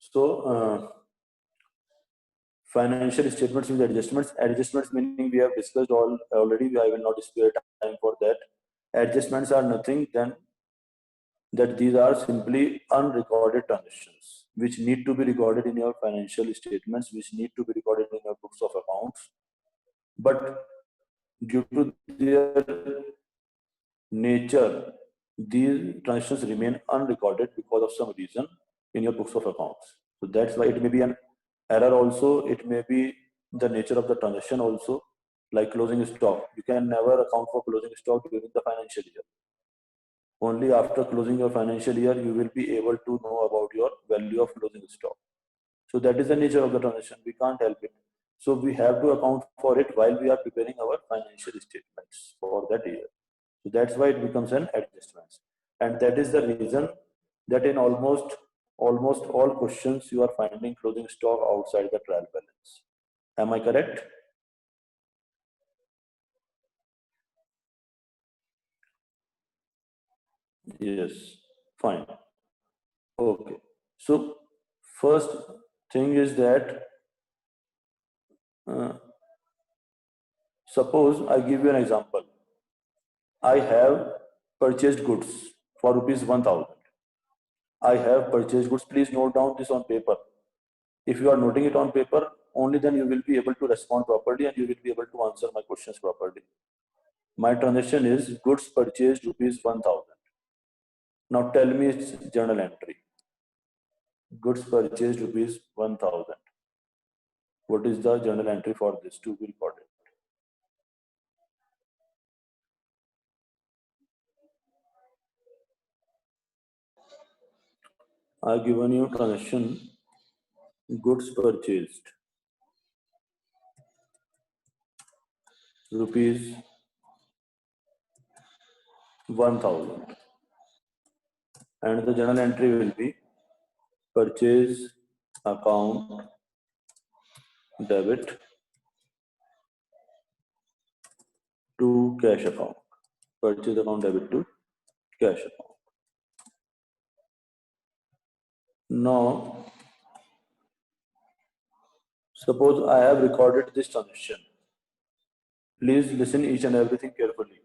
So financial statements with adjustments. Adjustments meaning we have discussed already. I will not spare time for that. Adjustments are nothing than that these are simply unrecorded transactions which need to be recorded in your financial statements, which need to be recorded in your books of accounts. But due to their nature, these transactions remain unrecorded because of some reason in your books of accounts. So that's why it may be an error also, it may be the nature of the transaction also, like closing stock. You can never account for closing stock during the financial year. Only after closing your financial year, you will be able to know about your value of closing stock. So that is the nature of the transaction. We can't help it. So we have to account for it while we are preparing our financial statements for that year. So that's why it becomes an adjustment. And that is the reason that in almost all questions you are finding closing stock outside the trial balance. Am I correct? Yes. Fine. Okay. So first thing is that uh, suppose I give you an example. I have purchased goods for rupees 1000. I have purchased goods. Please note down this on paper. If you are noting it on paper, only then you will be able to respond properly and you will be able to answer my questions properly. My transaction is goods purchased rupees 1000. Now tell me its journal entry. Goods purchased rupees 1000. What is the journal entry for this to be recorded? I have given you transaction goods purchased rupees 1000 and the journal entry will be purchase account debit to cash account. Purchase account debit to cash account. Now, suppose I have recorded this transaction. Please listen each and everything carefully.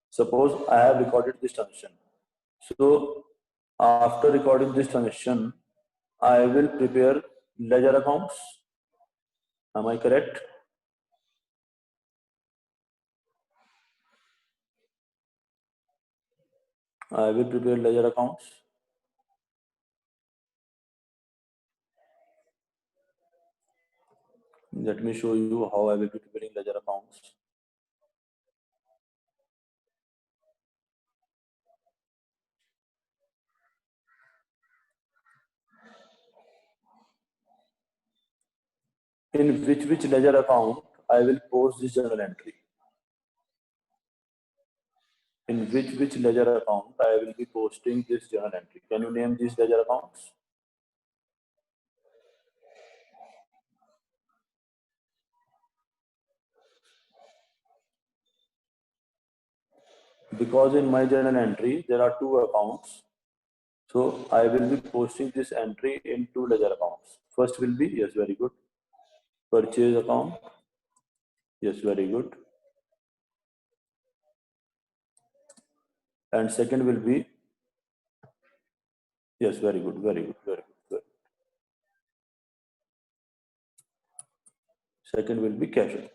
Suppose I have recorded this transaction. So, after recording this transaction, I will prepare ledger accounts. Am I correct? I will prepare ledger accounts. Let me show you how I will be preparing ledger accounts. In which ledger account I will post this journal entry. In which ledger account I will be posting this journal entry. Can you name these ledger accounts? Because in my journal entry there are two accounts, so I will be posting this entry in two ledger accounts. First will be, yes, very good, purchase account. Yes, very good. And second will be, yes, very good, very good, very good, very good. Second will be cash account.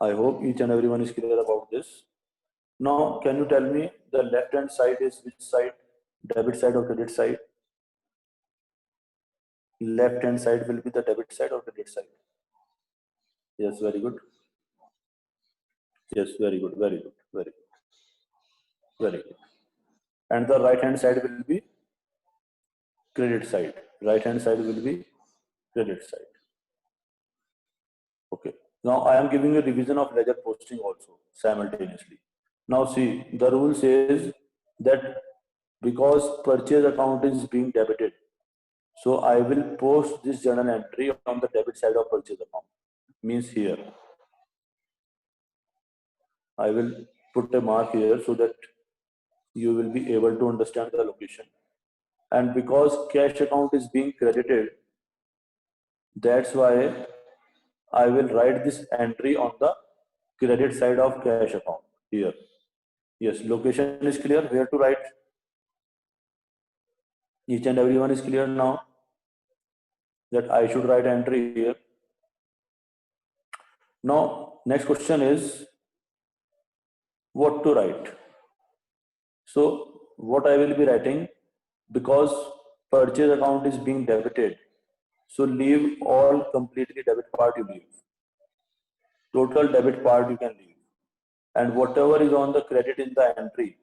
I hope each and everyone is clear about this. Now, can you tell me the left hand side is which side? Debit side or credit side? Left hand side will be the debit side or credit side? Yes, very good. Yes, very good, very good, very good, very good. And the right hand side will be credit side. Right hand side will be credit side. Okay. Now I am giving a revision of ledger posting also simultaneously. Now see, the rule says that because purchase account is being debited, so I will post this journal entry on the debit side of purchase account. Means here, I will put a mark here so that you will be able to understand the location. And because cash account is being credited, that's why I will write this entry on the credit side of cash account here. Yes, location is clear, where to write. Each and everyone is clear now that I should write entry here. Now, next question is what to write. So, what I will be writing, because purchase account is being debited, so leave all completely debit part you leave. Total debit part you can leave. And whatever is on the credit in the entry,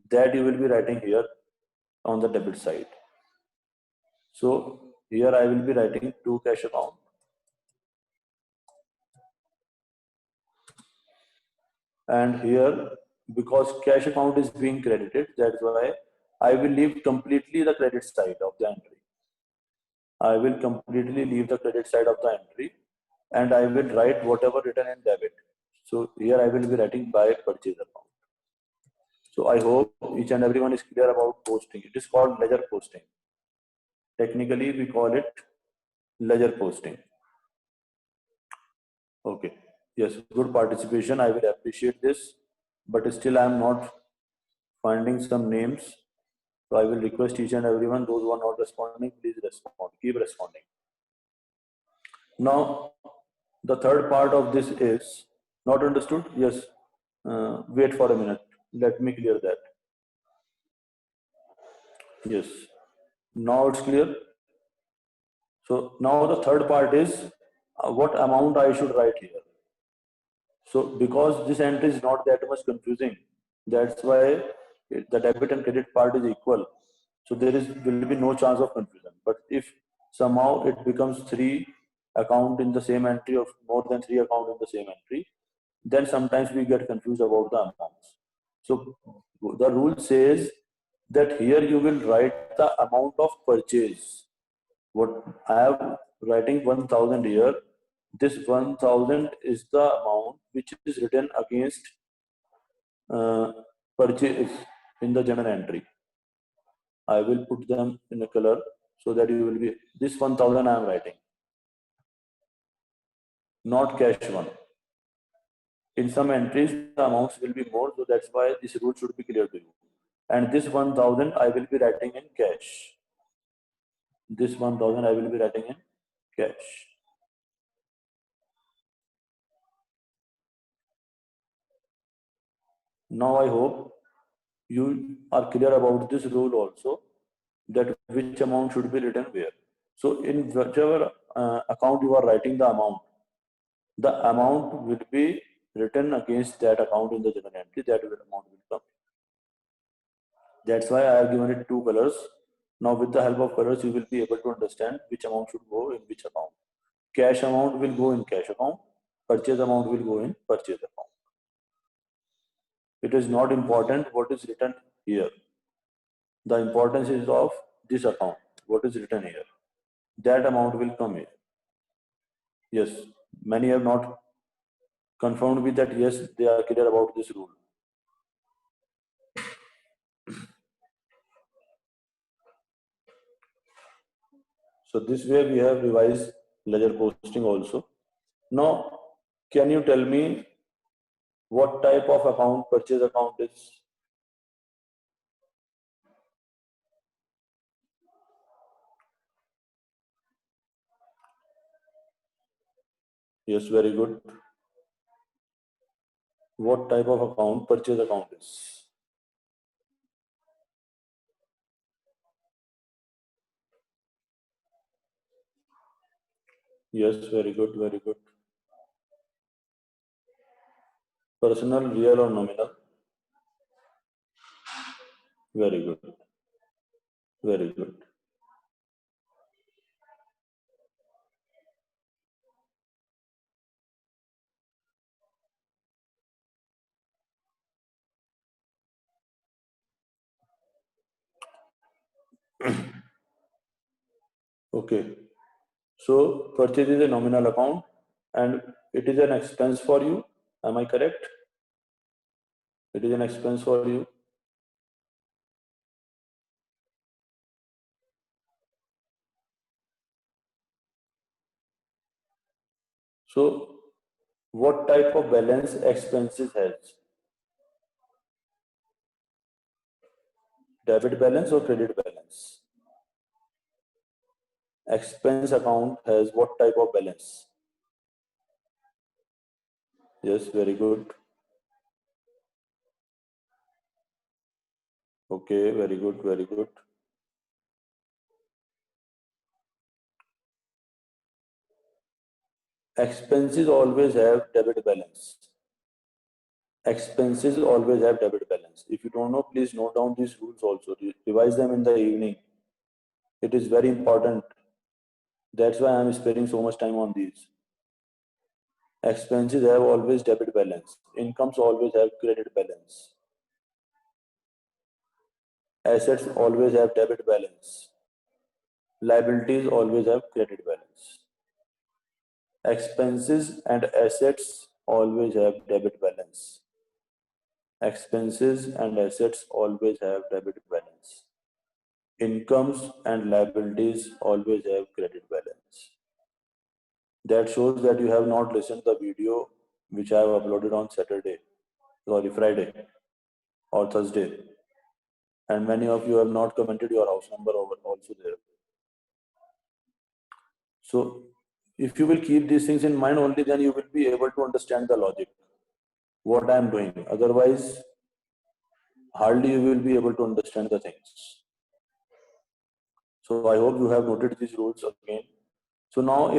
that you will be writing here on the debit side. So here I will be writing to cash account. And here, because cash account is being credited, that's why I will leave completely the credit side of the entry. I will completely leave the credit side of the entry and I will write whatever written in debit. So here I will be writing by purchase account. So I hope each and everyone is clear about posting. It is called ledger posting. Technically, we call it ledger posting. Okay. Yes, good participation. I will appreciate this, but still I am not finding some names. So I will request each and everyone, those who are not responding, please respond. Keep responding. Now, the third part of this is not understood. Yes. Wait for a minute. Let me clear that. Yes. Now it's clear. So now the third part is what amount I should write here. So because this entry is not that much confusing, that's why the debit and credit part is equal. So there will be no chance of confusion. But if somehow it becomes three account in the same entry or more than three account in the same entry, then sometimes we get confused about the amounts. So the rule says that here you will write the amount of purchase. What I am writing 1000 here, this 1000 is the amount which is written against purchase in the journal entry. I will put them in a color so that you will be, this 1000 I am writing, not cash one. In some entries, the amounts will be more, so that's why this rule should be clear to you. And this 1000 I will be writing in cash. This 1000 I will be writing in cash. Now I hope you are clear about this rule also, that which amount should be written where. So in whichever account you are writing the amount will be written against that account in the journal entry, that amount will come. That's why I have given it two colors. Now with the help of colors, you will be able to understand which amount should go in which account. Cash amount will go in cash account, purchase amount will go in purchase account. It is not important what is written here. The importance is of this account, what is written here. That amount will come here. Yes, many have not confirmed with that, yes, they are clear about this rule. So this way we have revised ledger posting also. Now, can you tell me what type of account purchase account is? Yes, very good. What type of account purchase account is? Yes, very good, very good. Personal, real or nominal? Very good, very good. Okay. So purchase is a nominal account and it is an expense for you. Am I correct? It is an expense for you. So what type of balance expenses has? Debit balance or credit balance? Expense account has what type of balance? Yes, very good. Okay, very good, very good. Expenses always have debit balance. Expenses always have debit balance. If you don't know, please note down these rules also. Revise them in the evening. It is very important. That's why I'm spending so much time on these. Expenses have always debit balance. Incomes always have credit balance. Assets always have debit balance. Liabilities always have credit balance. Expenses and assets always have debit balance. Expenses and assets always have debit balance. Incomes and liabilities always have credit balance. That shows that you have not listened to the video which I have uploaded on Friday or Thursday. And many of you have not commented your house number over also there. So if you will keep these things in mind only, then you will be able to understand the logic, what I am doing. Otherwise, hardly you will be able to understand the things. So I hope you have noted these rules again. So now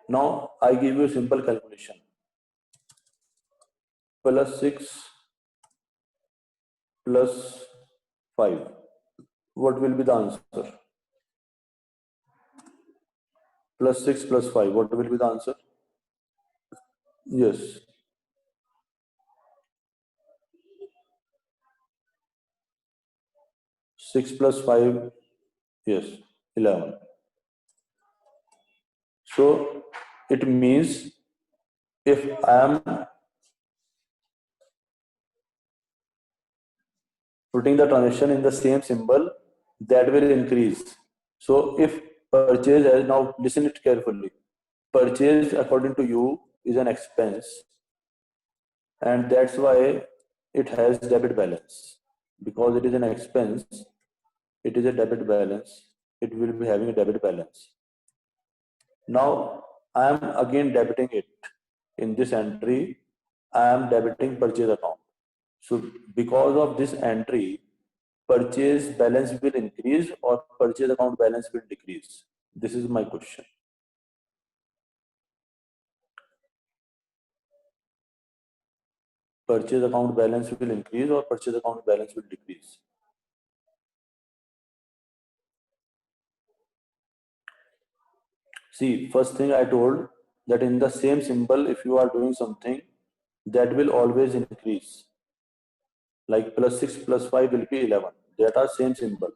now I give you a simple calculation. Plus 6 plus 5. What will be the answer? Plus 6 plus 5. What will be the answer? Yes. 6 plus 5. Yes. 11. So it means if I am putting the transaction in the same symbol, that will increase. So if purchase as, now listen it carefully, purchase according to you is an expense, and that's why it has debit balance. Because it is an expense, it is a debit balance, it will be having a debit balance. Now I am again debiting it. In this entry, I am debiting purchase account. So because of this entry, purchase balance will increase or purchase account balance will decrease? This is my question. Purchase account balance will increase or purchase account balance will decrease? See, first thing I told that in the same symbol, if you are doing something, that will always increase. Like plus 6 plus 5 will be 11. That are same symbol.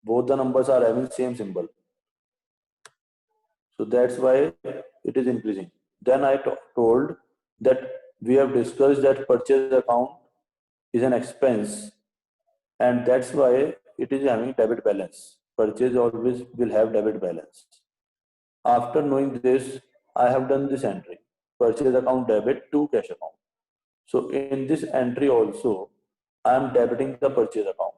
Both the numbers are having same symbol. So that's why it is increasing. Then I told that we have discussed that purchase account is an expense, and that's why it is having debit balance. Purchase always will have debit balance. After knowing this, I have done this entry, purchase account debit to cash account. So in this entry also, I am debiting the purchase account.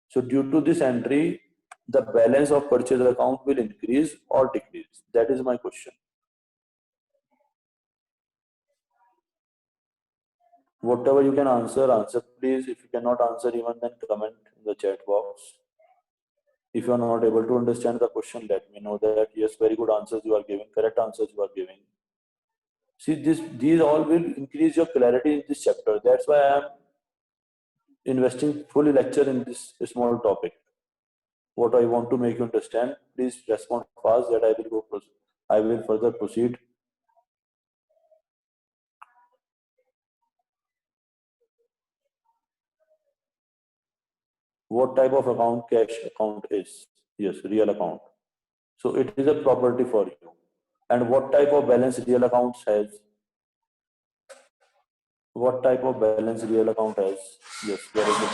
So due to this entry, the balance of purchase account will increase or decrease? That is my question. Whatever you can answer, answer please. If you cannot answer even, then comment in the chat box. If you are not able to understand the question, let me know that yes, very good answers you are giving, correct answers you are giving. See, these all will increase your clarity in this chapter. That's why I am investing full lecture in this small topic. What I want to make you understand, please respond fast that I will further proceed. What type of account cash account is? Yes, real account. So it is a property for you. And what type of balance real accounts has? What type of balance real account has? Yes, very good.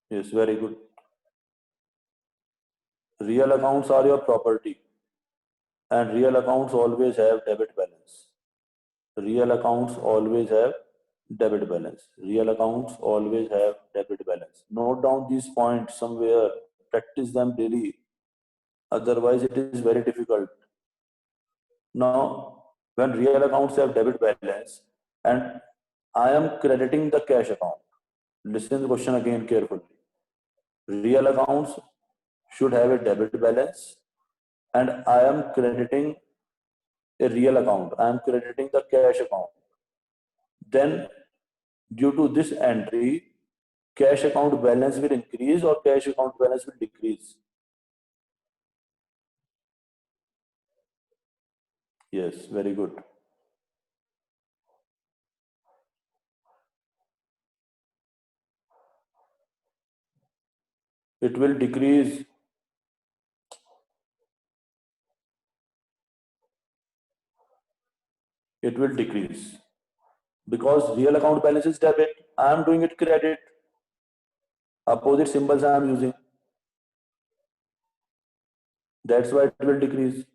Yes, very good. real accounts are your property, and real accounts always have debit balance. Real accounts always have debit balance. Real accounts always have debit balance. Note down these points somewhere, practice them daily. Otherwise, it is very difficult. Now, when real accounts have debit balance and I am crediting the cash account, listen to the question again carefully. Real accounts should have a debit balance and I am crediting a real account. I am crediting the cash account. Then, due to this entry, cash account balance will increase or cash account balance will decrease. Yes, very good. It will decrease. It will decrease because real account balance is debit. I am doing it credit. Opposite symbols I am using. That's why it will decrease.